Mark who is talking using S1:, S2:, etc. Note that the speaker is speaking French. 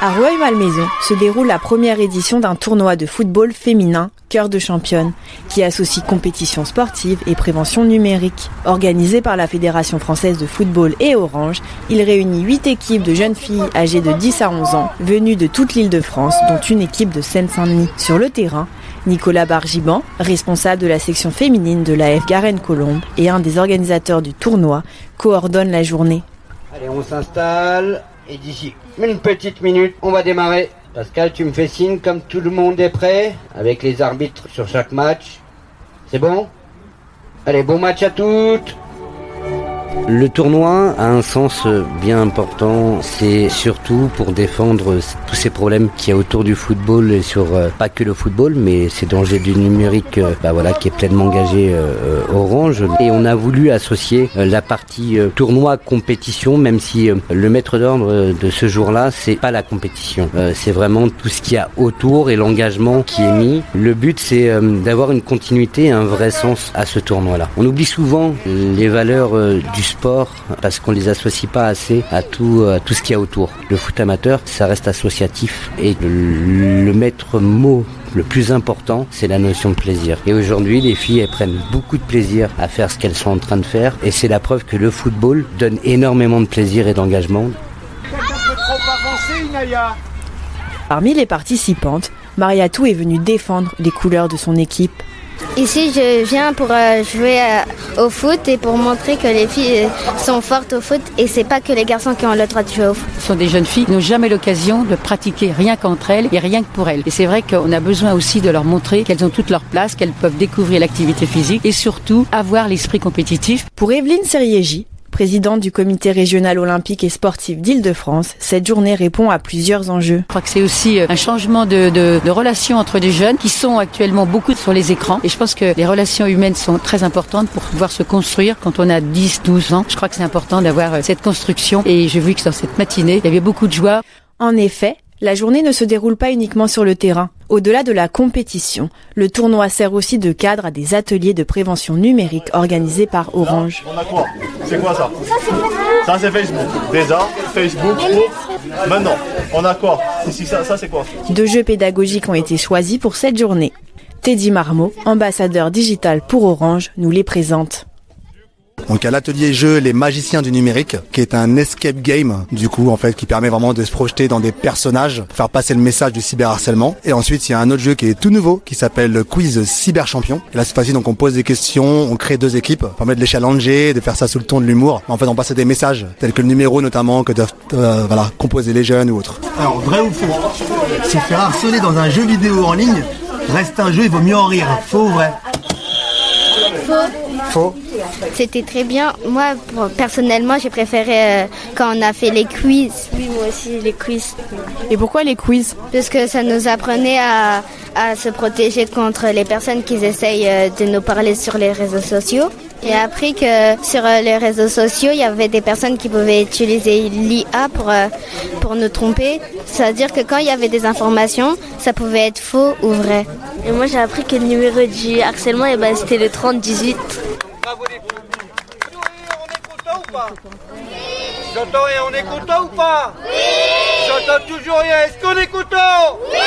S1: À Rueil-Malmaison se déroule la première édition d'un tournoi de football féminin, Cœur de championne, qui associe compétition sportive et prévention numérique. Organisé par la Fédération française de football et Orange, il réunit 8 équipes de jeunes filles âgées de 10 à 11 ans, venues de toute l'Île-de-France, dont une équipe de Seine-Saint-Denis. Sur le terrain, Nicolas Bargiban, responsable de la section féminine de l'AF Garenne-Colombes et un des organisateurs du tournoi, coordonne la journée.
S2: Allez, on s'installe et d'ici une petite minute, on va démarrer. Pascal, tu me fais signe comme tout le monde est prêt, avec les arbitres sur chaque match. C'est bon ? Allez, bon match à toutes.
S3: Le tournoi a un sens bien important, c'est surtout pour défendre tous ces problèmes qu'il y a autour du football et sur pas que le football, mais ces dangers du numérique qui est pleinement engagé Orange. Et on a voulu associer la partie tournoi compétition, même si le maître d'ordre de ce jour-là, c'est pas la compétition, c'est vraiment tout ce qu'il y a autour et l'engagement qui est mis. Le but, c'est d'avoir une continuité, un vrai sens à ce tournoi-là. On oublie souvent les valeurs du sport parce qu'on les associe pas assez à tout ce qu'il y a autour. Le foot amateur, ça reste associatif et le maître mot le plus important, c'est la notion de plaisir. Et aujourd'hui, les filles, elles prennent beaucoup de plaisir à faire ce qu'elles sont en train de faire et c'est la preuve que le football donne énormément de plaisir et d'engagement.
S1: Parmi les participantes, Mariatou est venue défendre les couleurs de son équipe.
S4: Ici, je viens pour jouer au foot et pour montrer que les filles sont fortes au foot et c'est pas que les garçons qui ont le droit de jouer au foot.
S5: Ce sont des jeunes filles qui n'ont jamais l'occasion de pratiquer rien qu'entre elles et rien que pour elles. Et c'est vrai qu'on a besoin aussi de leur montrer qu'elles ont toute leur place, qu'elles peuvent découvrir l'activité physique et surtout avoir l'esprit compétitif.
S1: Pour Evelyne Seriégi, présidente du comité régional olympique et sportif d'Île-de-France, cette journée répond à plusieurs enjeux.
S5: Je crois que c'est aussi un changement de relations entre des jeunes qui sont actuellement beaucoup sur les écrans. Et je pense que les relations humaines sont très importantes pour pouvoir se construire quand on a 10, 12 ans. Je crois que c'est important d'avoir cette construction et j'ai vu que dans cette matinée, il y avait beaucoup de joie.
S1: En effet, la journée ne se déroule pas uniquement sur le terrain. Au-delà de la compétition, le tournoi sert aussi de cadre à des ateliers de prévention numérique organisés par Orange.
S6: On a quoi ? C'est quoi ça ? Ça c'est Facebook. Déjà, Facebook pour... Maintenant, on a quoi ? Ça c'est quoi ?
S1: 2 jeux pédagogiques ont été choisis pour cette journée. Teddy Marmot, ambassadeur digital pour Orange, nous les présente.
S7: Donc à l'atelier jeu Les Magiciens du numérique, qui est un escape game, du coup, en fait, qui permet vraiment de se projeter dans des personnages, faire passer le message du cyberharcèlement. Et ensuite, il y a un autre jeu qui est tout nouveau, qui s'appelle le quiz Cyber Champion. Et là, cette fois-ci, donc, on pose des questions, on crée 2 équipes, permet de les challenger, de faire ça sous le ton de l'humour. En fait, on passe à des messages, tels que le numéro, notamment, que doivent, composer les jeunes ou autres.
S8: Alors, vrai ou faux ? Se faire harceler dans un jeu vidéo en ligne reste un jeu, il vaut mieux en rire. Faux ou vrai ?
S7: Faux.
S4: C'était très bien. Moi, personnellement, j'ai préféré quand on a fait les quiz. Oui, moi aussi, les quiz.
S1: Et pourquoi les quiz ?
S4: Parce que ça nous apprenait à se protéger contre les personnes qui essayent de nous parler sur les réseaux sociaux. Et après que sur les réseaux sociaux, il y avait des personnes qui pouvaient utiliser l'IA pour nous tromper. C'est-à-dire que quand il y avait des informations, ça pouvait être faux ou vrai.
S9: Et moi, j'ai appris que le numéro du harcèlement, c'était le 30-18.
S2: Bravo les filles. On est content ou pas ? J'entends rien, on est content ou pas ? Oui ! J'entends toujours rien, est-ce qu'on est content ? Oui !